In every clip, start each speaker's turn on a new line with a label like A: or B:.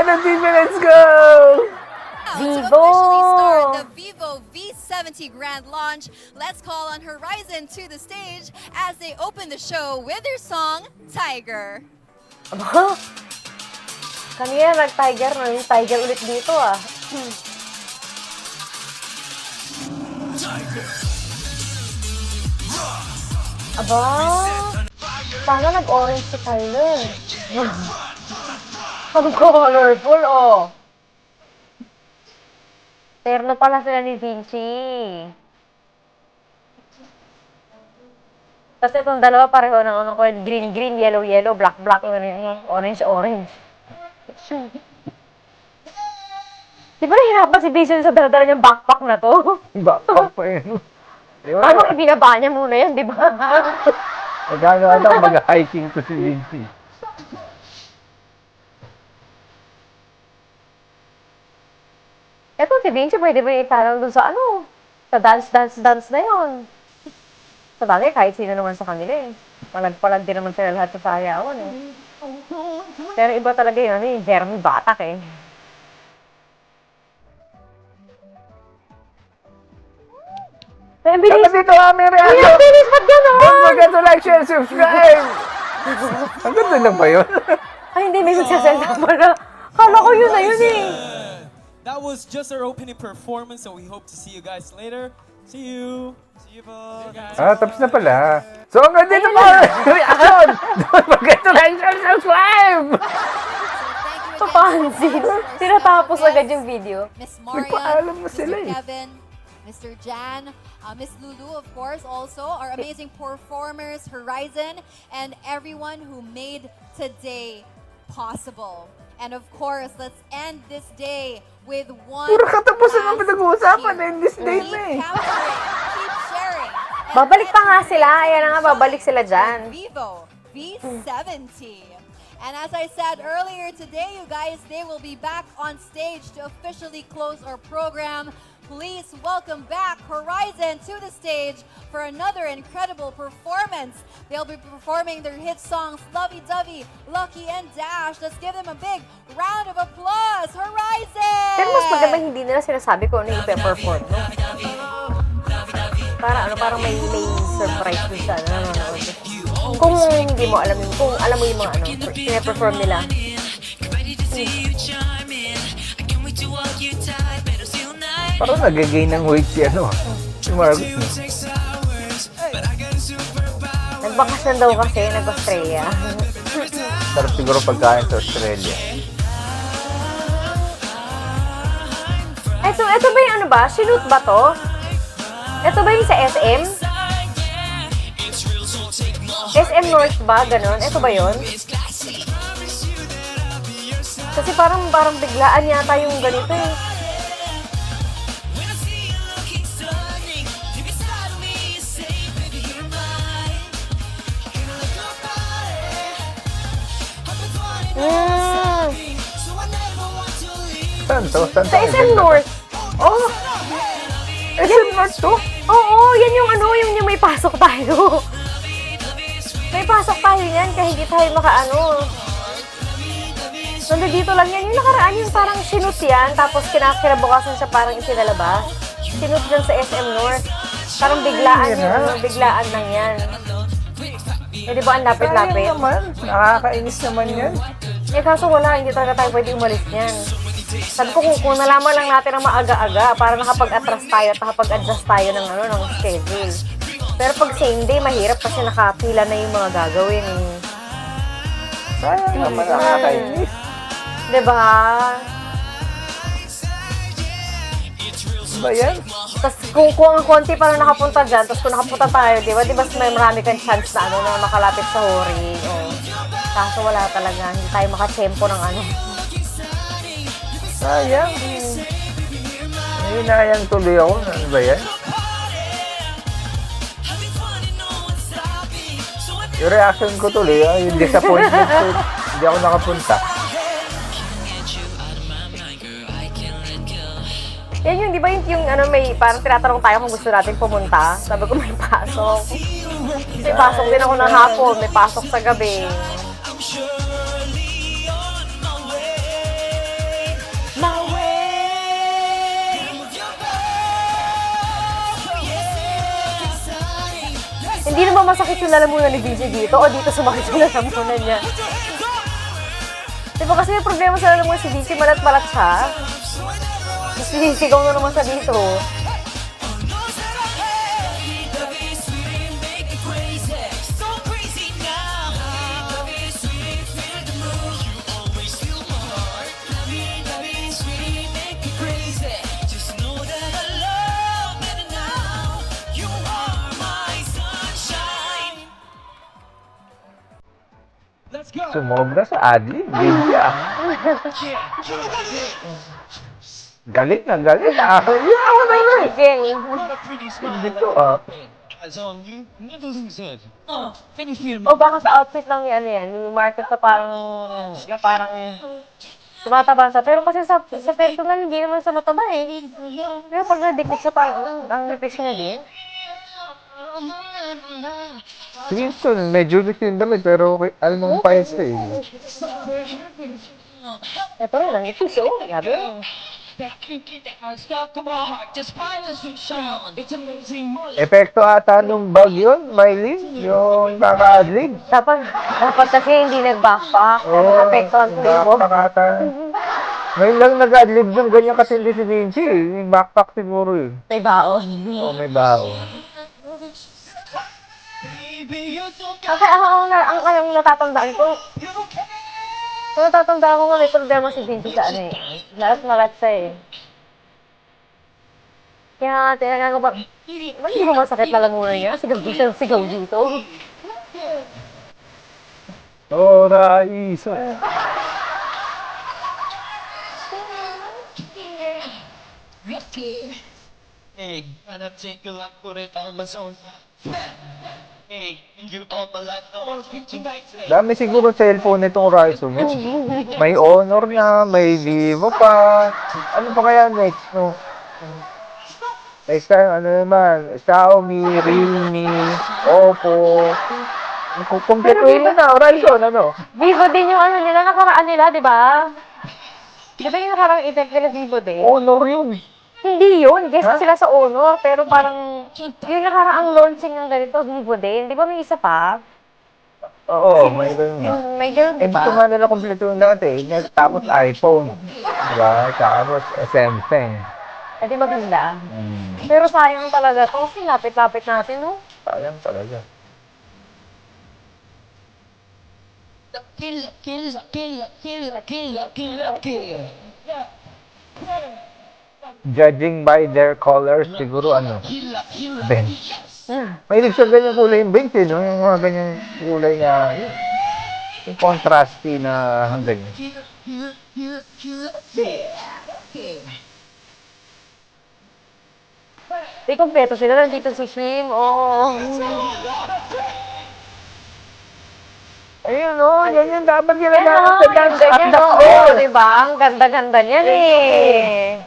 A: ng TV, let's go!
B: Vivo! To officially start the Vivo V70 grand launch, let's call on Horizon to the stage as they open the show with their song, Tiger.
C: Aba, kanina nag-tiger, naging tiger ulit dito ah. Aba, sana nag-orange si Kylen. Ang colorful oh. Terno pala sila ni Vinci. Tapos itong dalawa pareho ng ano ko, green, green, yellow, yellow, black, black, orange, orange. Di ba nahirapan si Vision sa dala-dala niyang backpack na to?
A: Backpack pa yun.
C: Ano, ibinaba niya muna yan, di ba?
A: Nagkagawa mag-hiking to si Vinci.
C: Eto si Vinci, pwede ba itanong dun sa ano? Sa dance na yon. Sa bagay, kahit sino naman sa kanila eh. Palag-palag din naman sila lahat sa sayawan eh. Pero iba talaga yun, yung Jeremy Batak eh. Ay, ang bilis!
A: Dapat dito kami
C: Ay,
A: reaction!
C: ang bilis! Ba't gano'n?
A: Don't forget to like, share, subscribe! Ang ganda lang ba yun?
C: Ay, hindi, may magsasalita pala. Kala ko yun na yun eh.
D: That was just our opening performance, so we hope to see you guys later. See you. See you po.
A: Tapos na pala. So hanggang dito po reaction! Don't forget to like, share, subscribe!
C: Papansin. Tinatapos agad yung video.
B: Miss Marian,
A: Nagpaalam na
B: Mr.
A: sila eh.
B: Kevin, Mr. Jan, Miss Lulu, of course, also, our amazing performers, Horizon, and everyone who made today possible. And of course, let's end this day with one
A: Puro katapusan ang
B: last
A: pinag-uusapan
B: cheer.
A: in this day
B: Keep
A: na eh.
B: capturing, keep sharing. and
C: Babalik pa nga
B: never
C: sila.
B: forget
C: Ayan na nga, babalik sila dyan.
B: Vivo V70. And as I said earlier today, you guys, they will be back on stage to officially close our program. Please welcome back Horizon to the stage for another incredible performance. They'll be performing their hit songs Lovey Dovey, Lucky, and Dash. Let's give them a big round of applause. Horizon!
C: Pero mas maganda hindi nila sinasabi kung ano yung perform, no? Parang may surprise dun sa nanonood. Kung hindi mo alam yung, kung alam mo yung mga pina-perform nila.
A: Parang nag-gain ng weight si ano. Si Margot.
C: Nagbakasyon daw kasi, nag-Australia.
A: Sarap siguro pagkain sa Australia.
C: Ito ba yung ano ba? Sinut ba to? Ito ba yung sa SM? SM North ba? Ganon? Ito ba yun? Kasi parang biglaan yata yung ganito eh.
A: Saan to? Saan to?
C: Sa SM North.
A: Oh! SM North to?
C: Oo, yan yung ano, yung may pasok tayo. May pasok tayo yan, kaya hindi tayo makaano. Nandito lang yan. Yung nakaraan yun, parang sinut yan, tapos kinakirabukasan siya parang isinalabas. Sinut dyan sa SM North. Parang biglaan yun, biglaan lang yan. Eh, di ba ang lapit-lapit?
A: Sayang naman. Nakakainis naman yan.
C: Eh, kaso wala, hindi talaga tayo pwede umalis niyan. Sabi ko, kung nalaman lang natin ang maaga-aga, para nakapag-atras tayo at nakapag-adjust tayo ng, ng schedule. Pero pag same day, mahirap kasi nakapila na yung mga gagawin.
A: Sayang naman. Nakakainis.
C: Diba?
A: Ba yan?
C: Tapos kung ang konti pa na nakapunta dyan, tapos kung nakapunta tayo, diba may marami kang chance na, na makalapit sa hori. Oh. Kaso wala talaga, hindi tayo makatsempo ng ano.
A: Sayang. Hinayang tuloy ako. Ano ba yan? Yung reaction ko tuloy, yung disappointment ko, hindi ako nakapunta.
C: Yan yung, di ba yung ano, may parang tinatanong tayo kung gusto natin pumunta. Sabi ko may pasok. May pasok din ako ng hapon, may pasok sa gabi. masakit yung lalamunan ni Vinci dito o dito sumakit yung lalamunan niya. Diba kasi may problema sa lalamunan si Vinci, malat-malat siya. Tapos sinisigaw na naman sa dito.
A: Sumobra sa adlib, Vinci ah. Galit na galit ah. Yawa na yun. Dito ah.
C: O baka sa outfit lang yan yan, yung market na parang tumataba siya. Pero kasi sa personal, hindi naman sa mataba eh. Pero pag nadikit siya, parang ang nipis niya din.
A: Winston, medyo lit yung damit pero alam mo pa yun eh.
C: Ito rin, ang ipis oh. Grabe.
A: Epekto ata nung bag yun, Miley, yung kaka-adlib.
C: Dapat kasi hindi nag-backpack. Apekto ang tubo.
A: Backpack ata. Ngayon lang nag-adlib ng ganyan kasi hindi si Vinci. Yung backpack siguro eh.
C: May baon.
A: Oo, may bao.
C: Kasi ang natatandaan ko, natatandaan ko nga may problema si Vinci sa ano eh. Lahat siya eh. Kaya tinanong ko ba, hindi mo masakit na lang muna niya? Sigaw dito.
A: Tora Isa.
E: Hey, anak ko lang ko rin ang mason. Hey, you all my life, no,
A: Dami siguro cellphone nitong Ryzen. May Honor na, may Vivo pa. Ano pa kaya next, no? Next time, ano naman, Xiaomi, Realme, Oppo. Kompleto yun na, Ryzen, ano?
C: Vivo din yung ano nila, nakaraan nila, di ba? Di ba yung nakarang event nila Vivo din?
A: Honor yun.
C: Hindi yun, guest sila sa Honor, pero parang yung nakaraang launching ng ganito, Vivo din. Di ba may isa pa?
A: Oo, may ganun nga.
C: May ganun,
A: Eh,
C: di ba?
A: gusto nga nila kompleto yun dati. Tapos iPhone. Diba? Tapos Samsung.
C: Eh, di maganda. Pero sayang talaga to, kasi lapit-lapit natin, no?
A: Sayang talaga. Judging by their colors, siguro ano, bench. Mahilig sa ganyan kulay yung bench, eh, no? Yung mga ganyan kulay na, yung contrasty na ganyan.
C: Di kompleto sila, nandito si Shim, oo.
A: Ayun, no? Yan yung dapat nila
C: Yan,
A: na
C: ang ganda niyan, oo, di ba? Ang ganda-ganda niyan, eh.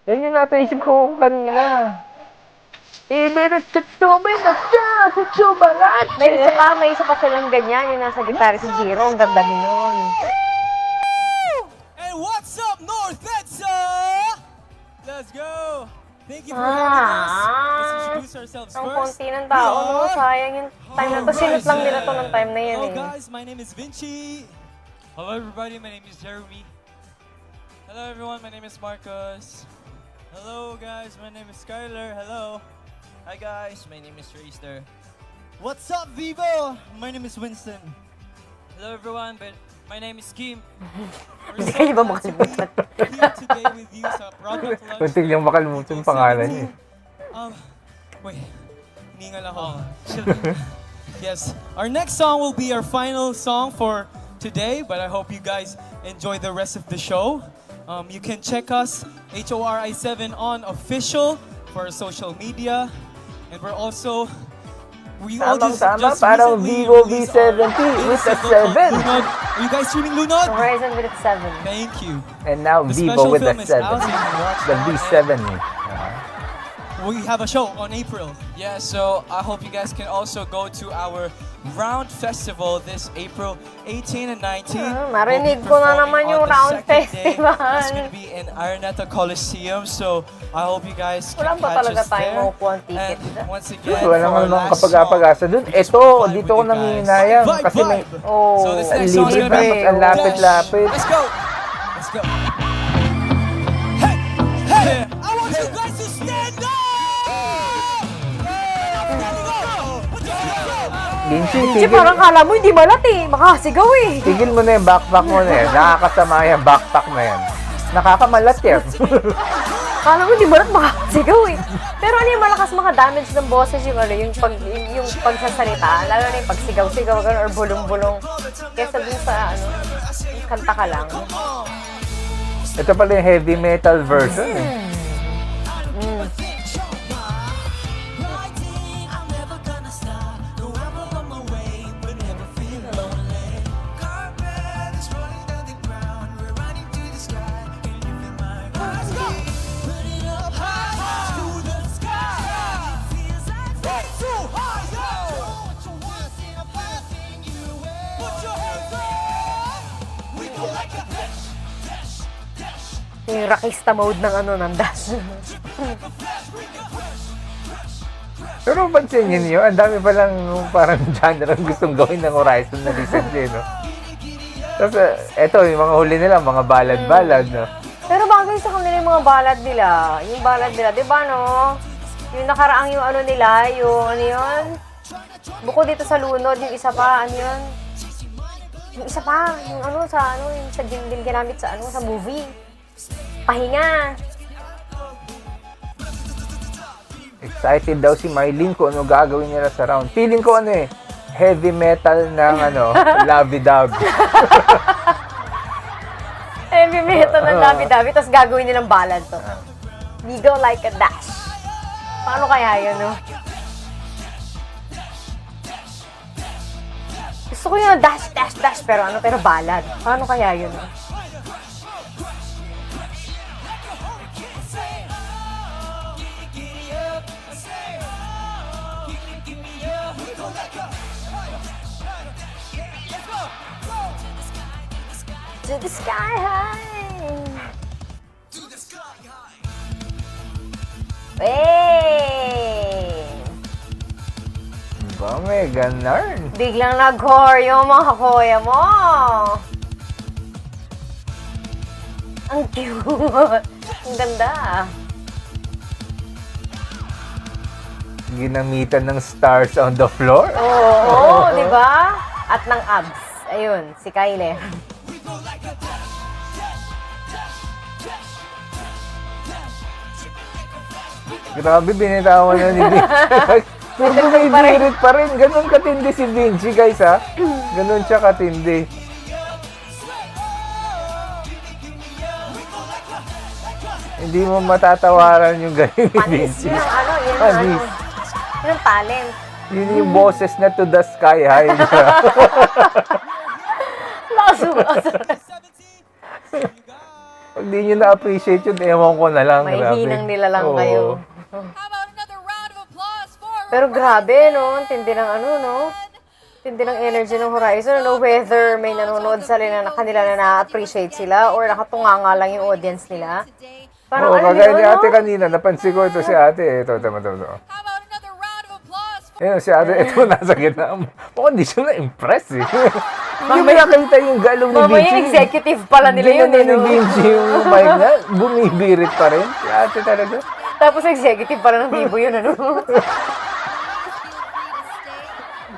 A: Yan yung napaisip ko kanina.
C: May isa pa silang ganyan, yung nasa gitara si Jiro, ang ganda nun.
D: And what's up, North EDSA? Let's go. Thank you for having us. Let's introduce ourselves
C: Ang
D: first.
C: konti ng tao, no? Sayang yung time na to. Sinot lang nila to ng time na yan,
D: Hello
C: eh.
D: guys, my name is Vinci. Hello everybody, my name is Jeremy. Hello everyone, my name is Marcus. Hello guys, my name is Skylar. Hello. Hi guys, my name is Racer. What's up Vivo? My name is Winston. Hello everyone, my name is Kim. We're so
C: Hindi ba
D: glad to be here today with you sa product launch.
A: Kunting lang makalimutan yung pangalan niya.
D: Wait, hiningal ako. Chill. Yes, our next song will be our final song for today, but I hope you guys enjoy the rest of the show. You can check us, HORI7 on official for our social media. And we're also, we all just
A: parang
D: recently
A: Vivo
D: released
A: V70
D: our
A: with a
D: single called
A: 7.
D: Lunod. Are you guys streaming Lunod?
C: Horizon with its 7.
D: Thank you.
A: And now
D: The
A: Vivo
D: special
A: with the
D: film is
A: 7.
D: out, so you can watch
A: The
D: that.
A: V7.
D: we have a show on April. Yeah, so I hope you guys can also go to our Round Festival this April 18 and 19.
C: Narinig
D: We'll be
C: ko na
D: performing
C: naman
D: on
C: yung
D: the
C: Round
D: second day.
C: Festival.
D: It's gonna be in Araneta Coliseum, so I hope you guys can
C: Wala ba
D: catch
C: talaga
D: us
C: tayong
D: there.
C: makukuha ang ticket?
D: And once again,
A: Wala
D: for
A: naman
D: our
A: namang
D: last song,
A: kapag-apag-asa dun. Ito,
D: vibe
A: dito
D: with
A: ko
D: you guys.
A: nanginayang.
D: Vibe,
A: Kasi may
D: vibe.
C: Oh,
D: So this next song is
A: libre
D: gonna be
A: tapos ang lapit-lapit.
D: Let's go! Let's go! Hey! Hey! I want you guys to stand up!
A: Lindsay,
C: Kasi
A: tigil,
C: parang kala mo hindi malat eh. Makasigaw eh.
A: tigil mo na yung backpack mo na yan. Nakakasama yung backpack na yan. Nakakamalat yan.
C: Kala mo hindi malat, makasigaw eh. Pero ano yung malakas mga damage ng boses yung ano, yung pagsasalita. Lalo na yung pagsigaw-sigaw gano'n or bulong-bulong. Kesa dun sa ano, kanta ka lang.
A: Ito pala yung heavy metal version eh.
C: Yung rockista mode ng ano, ng dash.
A: Pero pansin niyo, ang dami palang parang genre ang gustong gawin ng Horizon na recently, no? Tapos, eto, yung mga huli nila, mga ballad-ballad, no?
C: Pero bagay sa kanila yung mga ballad nila. Yung ballad nila, di ba no? Yung nakaraang yung ano nila, yung ano yun? Bukod dito sa Lunod, yung isa pa, ano yun? Yung isa pa, yung ano sa ano, yung sa din ginamit sa ano, sa movie. Pahinga.
A: Excited daw si Mylene kung ano gagawin nila sa round. Feeling ko ano eh, heavy metal ng ano, lovey-dovey.
C: Heavy metal ng labi-dabi, tapos gagawin nilang ballad to. We go like a dash. Paano kaya yun, no? Gusto ko yung dash, dash, dash, pero ano, pero ballad. Paano kaya yun, no? To the sky high. Hey!
A: Ba, may ganarn.
C: Biglang nag-core yung mga kuya mo. Ang cute. Ang ganda.
A: Ginamitan ng stars on the floor.
C: Oo, di ba? At ng abs. Ayun, si Kylie.
A: Grabe, binitawan na ni Vinci. Pero bumibirit pa rin. Ganun katindi si Vinci, guys, ha? Ganun siya katindi. Hindi mo matatawaran yung galing ni
C: Panis
A: Vinci.
C: yun ang ano, yun ang ano.
A: Panis.
C: Yun ang talent.
A: Yun yung boses na to the sky high. Pag di nyo na-appreciate yun, ewan ko na lang.
C: May
A: grabe.
C: hinang nila lang
A: Oo.
C: kayo.
B: How about another round of applause for
C: Pero grabe, no? Ang tindi ng ano, no? Tindi ng energy ng Horizon. Ano, whether may nanonood sa kanila na na-appreciate sila or nakatunganga lang yung audience nila.
B: today.
C: Parang
A: Oo,
C: ano
A: kagaya
C: yun,
A: ni
C: no?
A: ate kanina, napansin ko ito si ate. Ito.
B: How about another round of applause for
A: Ayun, si ate, ito nasa gitna. Mukhang di siya na-impress eh. Hindi mo nakita yung galong ni
C: Mamaya
A: Vinci.
C: executive pala nila yun,
A: Hindi
C: eh,
A: ni
C: no?
A: Vinci yung mic na, bumibirit pa rin. Si ate talaga.
C: Tapos executive pala ng Vivo yun, ano?
B: feel free to stay,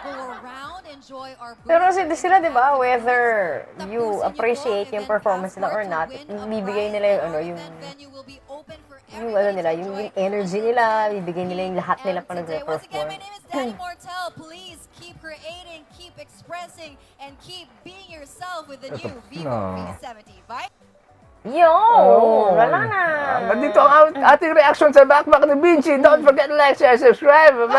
B: go around, enjoy our booth.
C: Pero sila, di ba, whether you appreciate yung performance nila or not, bibigay nila yung ano, yung ano nila, yung energy nila, bibigay nila yung lahat nila pa
B: Once again, my
C: nag-perform.
B: name is Danny Martel. Please keep creating, keep expressing, and keep being yourself with the new Vivo V70. Bye.
C: Yo! Wala na!
A: Hanggang dito ang ating reaction sa backpack ni Vinci. Don't forget to like, share, subscribe. Bye!